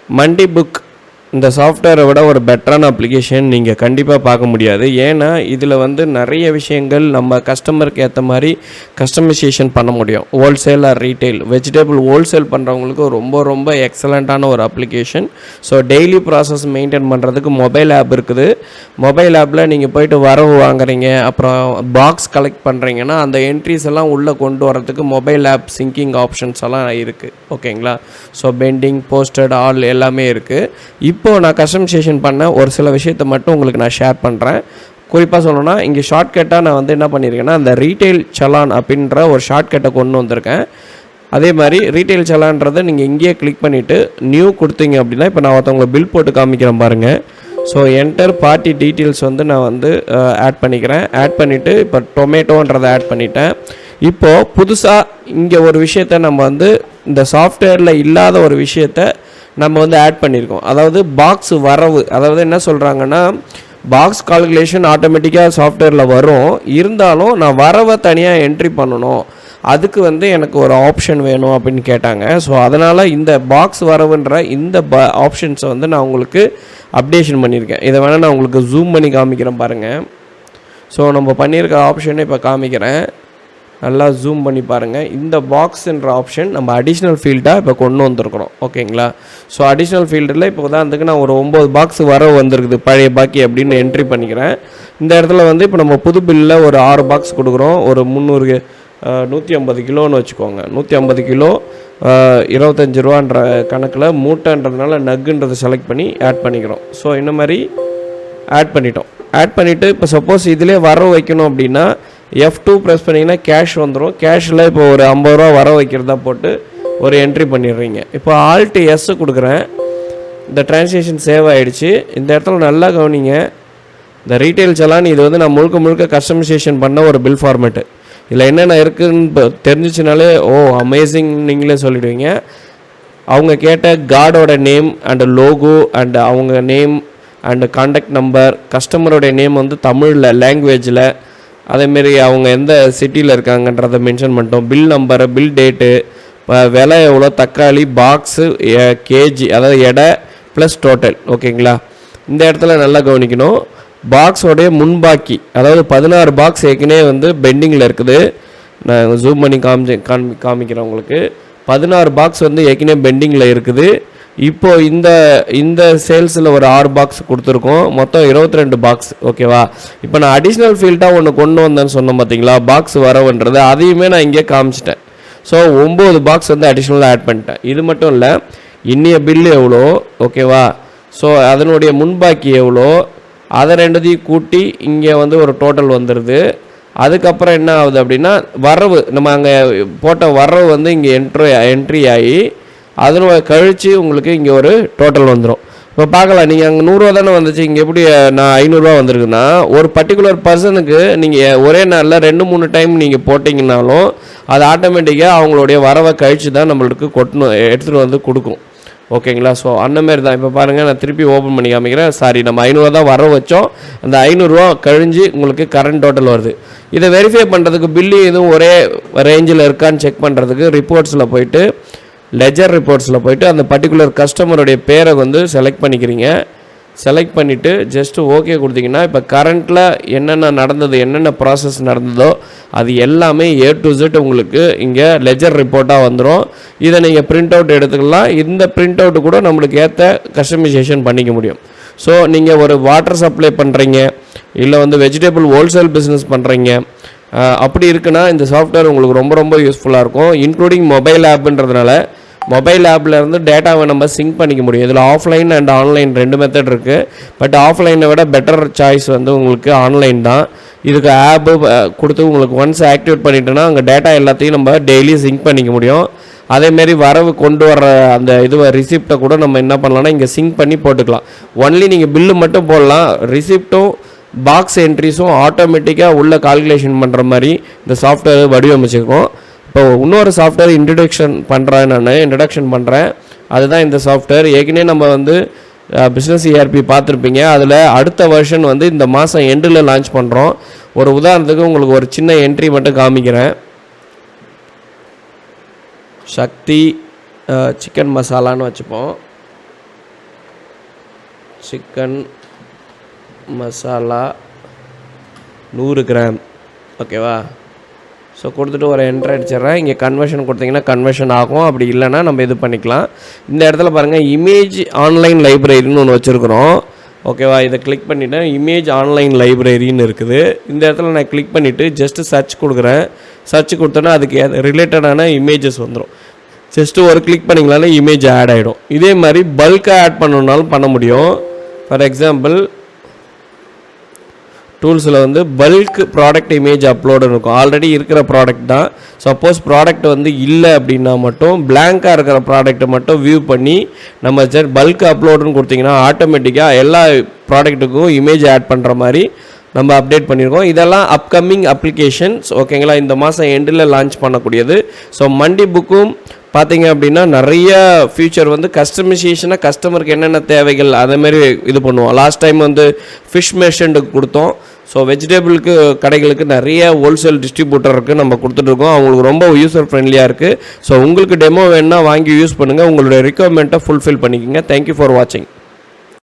மண்டி book இந்த சாஃப்ட்வேரை விட ஒரு பெட்டரான அப்ளிகேஷன் நீங்கள் கண்டிப்பாக பார்க்க முடியாது. ஏன்னா இதில் வந்து நிறைய விஷயங்கள் நம்ம கஸ்டமருக்கு ஏற்ற மாதிரி கஸ்டமைசேஷன் பண்ண முடியும். Wholesale or retail vegetable wholesale பண்ணுறவங்களுக்கு ரொம்ப ரொம்ப எக்ஸலண்ட்டான ஒரு application. So daily process maintain பண்ணுறதுக்கு மொபைல் ஆப் இருக்குது. மொபைல் ஆப்பில் நீங்கள் போய்ட்டு வரவு வாங்குறீங்க, அப்புறம் பாக்ஸ் கலெக்ட் பண்ணுறீங்கன்னா அந்த என்ட்ரிஸ் எல்லாம் உள்ளே கொண்டு வரதுக்கு மொபைல் ஆப் சிங்கிங் ஆப்ஷன்ஸ் எல்லாம் இருக்குது. ஓகேங்களா? ஸோ பெண்டிங், போஸ்டட், ஆல் எல்லாமே இருக்குது. இப்போது நான் கஸ்டமைசேஷன் பண்ண ஒரு சில விஷயத்தை மட்டும் உங்களுக்கு நான் ஷேர் பண்ணுறேன். குறிப்பாக சொல்லணும்னா இங்கே ஷார்ட்கட்டாக நான் வந்து என்ன பண்ணியிருக்கேன்னா அந்த ரீட்டைல் சலான் அப்படின்ற ஒரு ஷார்ட்கட்டை கொண்டு வந்திருக்கேன். அதே மாதிரி ரீட்டைல் சலான்றதை நீங்கள் இங்கேயே கிளிக் பண்ணிவிட்டு நியூ கொடுத்தீங்க அப்படின்னா இப்போ நான் ஒருத்தவங்களை பில் போட்டு காமிக்கிறேன் பாருங்கள். ஸோ என்டர் பார்ட்டி டீட்டெயில்ஸ் வந்து நான் வந்து ஆட் பண்ணிக்கிறேன். ஆட் பண்ணிவிட்டு இப்போ டொமேட்டோன்றதை ஆட் பண்ணிட்டேன். இப்போது புதுசாக இங்கே ஒரு விஷயத்தை நம்ம வந்து இந்த சாஃப்ட்வேரில் இல்லாத ஒரு விஷயத்தை நம்ம வந்து ஆட் பண்ணியிருக்கோம். அதாவது பாக்ஸ் வரவு, அதாவது என்ன சொல்கிறாங்கன்னா பாக்ஸ் கால்குலேஷன் ஆட்டோமேட்டிக்காக சாஃப்ட்வேரில் வரும், இருந்தாலும் நான் வரவை தனியாக என்ட்ரி பண்ணணும், அதுக்கு வந்து எனக்கு ஒரு ஆப்ஷன் வேணும் அப்படின்னு கேட்டாங்க. ஸோ அதனால் இந்த பாக்ஸ் வரவுன்ற இந்த ஆப்ஷன்ஸை வந்து நான் உங்களுக்கு அப்டேஷன் பண்ணியிருக்கேன். இதை வேணால் நான் உங்களுக்கு ஜூம் பண்ணி காமிக்கிறேன் பாருங்கள். ஸோ நம்ம பண்ணியிருக்க ஆப்ஷனை இப்போ காமிக்கிறேன், நல்லா ஜூம் பண்ணி பாருங்கள். இந்த பாக்ஸ்ன்ற ஆப்ஷன் நம்ம அடிஷ்னல் ஃபீல்டாக இப்போ கொண்டு வந்திருக்கிறோம். ஓகேங்களா? ஸோ அடிஷ்னல் ஃபீல்டில் இப்போ உதாரணத்துக்கு நான் ஒரு 9 பாக்ஸ் வரவு வந்திருக்குது பழைய பாக்கி அப்படின்னு என்ட்ரி பண்ணிக்கிறேன். இந்த இடத்துல வந்து இப்போ நம்ம புது பில்லில் ஒரு 6 பாக்ஸ் கொடுக்குறோம். ஒரு 150 கிலோன்னு வச்சுக்கோங்க. 150 கிலோ 25 ரூபான்ற கணக்கில் மூட்டைன்றதுனால நக்குன்றதை செலக்ட் பண்ணி ஆட் பண்ணிக்கிறோம். ஸோ இந்த மாதிரி ஆட் பண்ணிட்டோம். ஆட் பண்ணிவிட்டு இப்போ சப்போஸ் இதிலே வரவு வைக்கணும் அப்படின்னா F2 ப்ரெஸ் பண்ணிங்கன்னா கேஷ் வந்துடும். கேஷில் இப்போ ஒரு 50 ரூபா வர வைக்கிறதா போட்டு ஒரு என்ட்ரி பண்ணிடுறீங்க. இப்போ Alt S கொடுக்குறேன். இந்த டிரான்சாக்ஷன் சேவ் ஆகிடுச்சு. இந்த இடத்துல நல்லா கவனிங்க, இந்த ரீட்டைல் சலான் இது வந்து நான் முழுக்க கஸ்டமைசேஷன் பண்ண ஒரு பில் ஃபார்மேட்டு. இதில் என்னென்ன இருக்குதுன்னு தெரிஞ்சிச்சினாலே அமேசிங் நீங்களே சொல்லிடுவீங்க. அவங்க கேட்ட கார்டோட நேம் அண்டு லோகோ அண்டு அவங்க நேம் அண்டு கான்டாக்ட் நம்பர், கஸ்டமரோடைய நேம் வந்து தமிழில் லாங்குவேஜில், அதேமாரி அவங்க எந்த சிட்டியில் இருக்காங்கன்றதை மென்ஷன் பண்ணிட்டோம். பில் நம்பரு, பில் டேட்டு, விலை எவ்வளோ, தக்காளி, பாக்ஸு, கேஜி, அதாவது எடை ப்ளஸ் டோட்டல். ஓகேங்களா? இந்த இடத்துல நல்லா கவனிக்கணும், பாக்ஸோடைய முன்பாக்கி, அதாவது 16 பாக்ஸ் ஏற்கனவே வந்து பெண்டிங்கில் இருக்குது. நான் ஜூம் பண்ணி காமிக்கிறேன் உங்களுக்கு. 16 பாக்ஸ் வந்து ஏற்கனவே பெண்டிங்கில் இருக்குது. இப்போது இந்த சேல்ஸில் ஒரு 6 பாக்ஸ் கொடுத்துருக்கோம், மொத்தம் 22 பாக்ஸ். ஓகேவா? இப்போ நான் அடிஷ்னல் ஃபீல்டாக ஒன்று கொண்டு வந்தேன்னு சொன்னேன் பார்த்தீங்களா, பாக்ஸ் வரவுன்றது, அதையுமே நான் இங்கே காமிச்சிட்டேன். ஸோ 9 பாக்ஸ் வந்து அடிஷ்னலாக ஆட் பண்ணிட்டேன். இது மட்டும் இல்லை, இன்னிய பில்லு எவ்வளோ, ஓகேவா, ஸோ அதனுடைய முன்பாக்கி எவ்வளோ, அதை ரெண்டுத்தையும் கூட்டி இங்கே வந்து ஒரு டோட்டல் வந்துடுது. அதுக்கப்புறம் என்ன ஆகுது அப்படின்னா வரவு, நம்ம அங்கே போட்ட வரவு வந்து இங்கே என்ட்ரி ஆகி அதனோட கழித்து உங்களுக்கு இங்கே ஒரு டோட்டல் வந்துடும். இப்போ பார்க்கலாம், நீங்கள் அங்கே 100 ரூபா தானே வந்துச்சு, இங்கே எப்படி நான் 500 ரூபா வந்திருக்குன்னா, ஒரு பர்டிகுலர் பர்சனுக்கு நீங்கள் ஒரே நாளில் 2-3 டைம் நீங்கள் போட்டிங்கனாலும் அது ஆட்டோமேட்டிக்காக அவங்களுடைய வரவை கழித்து தான் நம்மளுக்கு எடுத்துகிட்டு வந்து கொடுக்கும். ஓகேங்களா? ஸோ அந்தமாரி தான். இப்போ பாருங்கள், நான் திருப்பி ஓப்பன் பண்ணி காமிக்கிறேன். சாரி, நம்ம 500 தான் வர வச்சோம், அந்த 500 ரூபா கழிஞ்சு உங்களுக்கு கரண்ட் டோட்டல் வருது. இதை வெரிஃபை பண்ணுறதுக்கு பில்லு எதுவும் ஒரே ரேஞ்சில் இருக்கான்னு செக் பண்ணுறதுக்கு ரிப்போர்ட்ஸில் போய்ட்டு லெஜர் ரிப்போர்ட்ஸில் போய்ட்டு அந்த பர்டிகுலர் கஸ்டமருடைய பேரை வந்து செலக்ட் பண்ணிக்கிறீங்க. செலக்ட் பண்ணிவிட்டு ஜஸ்ட்டு ஓகே கொடுத்தீங்கன்னா இப்போ கரண்ட்டில் என்னென்ன நடந்தது, என்னென்ன ப்ராசஸ் நடந்ததோ அது எல்லாமே A to Z உங்களுக்கு இங்கே லெஜர் ரிப்போர்ட்டாக வந்துடும். இதை நீங்கள் பிரிண்ட் அவுட் எடுத்துக்கலாம். இந்த பிரிண்ட் அவுட்டு கூட நம்மளுக்கு ஏற்ற கஸ்டமைசேஷன் பண்ணிக்க முடியும். ஸோ நீங்கள் ஒரு வாட்டர் சப்ளை பண்ணுறீங்க, இல்லை வந்து வெஜிடபிள் ஹோல்சேல் பிஸ்னஸ் பண்ணுறீங்க, அப்படி இருக்குன்னா இந்த சாஃப்ட்வேர் உங்களுக்கு ரொம்ப ரொம்ப யூஸ்ஃபுல்லாக இருக்கும். இன்க்ளூடிங் மொபைல் ஆப்புன்றதுனால மொபைல் ஆப்பில் இருந்து டேட்டாவை நம்ம சிங்க் பண்ணிக்க முடியும். இதில் ஆஃப்லைன் அண்ட் ஆன்லைன் 2 மெத்தட் இருக்குது. பட் ஆஃப்லைனை விட பெட்டர் சாய்ஸ் வந்து உங்களுக்கு ஆன்லைன் தான். இதுக்கு ஆப்பு கொடுத்து உங்களுக்கு ஒன்ஸ் ஆக்டிவேட் பண்ணிட்டோன்னா அங்கே டேட்டா எல்லாத்தையும் நம்ம டெய்லி சிங்க் பண்ணிக்க முடியும். அதேமாரி வரவு கொண்டு வர அந்த ரிசிப்டை கூட நம்ம என்ன பண்ணலாம்னா இங்கே சிங்க் பண்ணி போட்டுக்கலாம். ஒன்லி நீங்கள் பில்லு மட்டும் போடலாம், ரிசிப்டும் பாக்ஸ் என்ட்ரிஸும் ஆட்டோமேட்டிக்காக உள்ள கால்குலேஷன் பண்ணுற மாதிரி இந்த சாஃப்ட்வேர் வடிவமைச்சிருக்கோம். இப்போ இன்னொரு சாஃப்ட்வேர் இன்ட்ரடக்ஷன் பண்ணுறேன், அதுதான் இந்த சாஃப்ட்வேர். ஏற்கனவே நம்ம வந்து பிஸ்னஸ் ERP பார்த்துருப்பீங்க. அதில் அடுத்த வெர்ஷன் வந்து இந்த மாதம் எண்டில் லான்ச் பண்ணுறோம். ஒரு உதாரணத்துக்கு உங்களுக்கு ஒரு சின்ன என்ட்ரி மட்டும் காமிக்கிறேன். சக்தி சிக்கன் மசாலான்னு வச்சுப்போம். Chicken masala 100 gram. ஓகேவா? ஸோ கொடுத்துட்டு ஒரு என்ட்ரு அடிச்சிடுறேன். இங்கே கன்வர்ஷன் கொடுத்தீங்கன்னா கன்வர்ஷன் ஆகும். அப்படி இல்லைன்னா நம்ம இது பண்ணிக்கலாம். இந்த இடத்துல பாருங்கள், இமேஜ் ஆன்லைன் லைப்ரரின்னு ஒன்று வச்சுருக்குறோம். ஓகேவா? இதை கிளிக் பண்ணிவிட்டேன். இமேஜ் ஆன்லைன் லைப்ரரின்னு இருக்குது. இந்த இடத்துல நான் கிளிக் பண்ணிவிட்டு ஜஸ்ட்டு சர்ச் கொடுக்குறேன். சர்ச் கொடுத்தோன்னா அதுக்கு ரிலேட்டடான இமேஜஸ் வந்துடும். ஜஸ்ட்டு ஒரு கிளிக் பண்ணிங்களாலே இமேஜ் ஆட் ஆகிடும். இதே மாதிரி பல்காக ஆட் பண்ணணுன்னாலும் பண்ண முடியும். ஃபார் எக்ஸாம்பிள் டூல்ஸில் வந்து பல்க் ப்ராடக்ட் இமேஜ் அப்லோடு இருக்கும். ஆல்ரெடி இருக்கிற ப்ராடக்ட் தான். சப்போஸ் ப்ராடக்ட் வந்து இல்லை அப்படின்னா மட்டும் பிளாங்காக இருக்கிற ப்ராடக்ட்டை மட்டும் வியூ பண்ணி நம்ம சரி பல்க் அப்லோடுன்னு கொடுத்திங்கன்னா ஆட்டோமேட்டிக்காக எல்லா ப்ராடக்ட்டுக்கும் இமேஜ் ஆட் பண்ணுற மாதிரி நம்ம அப்டேட் பண்ணியிருக்கோம். இதெல்லாம் அப்கமிங் அப்ளிகேஷன்ஸ். ஓகேங்களா? இந்த மாதம் எண்டில் லான்ச் பண்ணக்கூடியது. ஸோ மண்டி புக்கும் பார்த்தீங்க அப்படின்னா நிறைய ஃபியூச்சர் வந்து கஸ்டமைசேஷனாக கஸ்டமருக்கு என்னென்ன தேவைகள் அதேமாரி இது பண்ணுவோம். லாஸ்ட் டைம் வந்து ஃபிஷ் மெர்ச்சண்ட்டுக்கு கொடுத்தோம். ஸோ வெஜிடபிளுக்கு கடைகளுக்கு நிறைய ஹோல்சேல் டிஸ்ட்ரிபியூட்டருக்கு நம்ம கொடுத்துட்ருக்கோம். அவங்களுக்கு ரொம்ப யூசர் ஃப்ரெண்ட்லியாக இருக்குது. ஸோ உங்களுக்கு டெமோ வேணுன்னா வாங்கி யூஸ் பண்ணுங்கள். உங்களுடைய ரிக்வயர்மெண்ட்டை ஃபுல்ஃபில் பண்ணிக்கோங்க. தேங்க்யூ ஃபார் வாட்சிங்.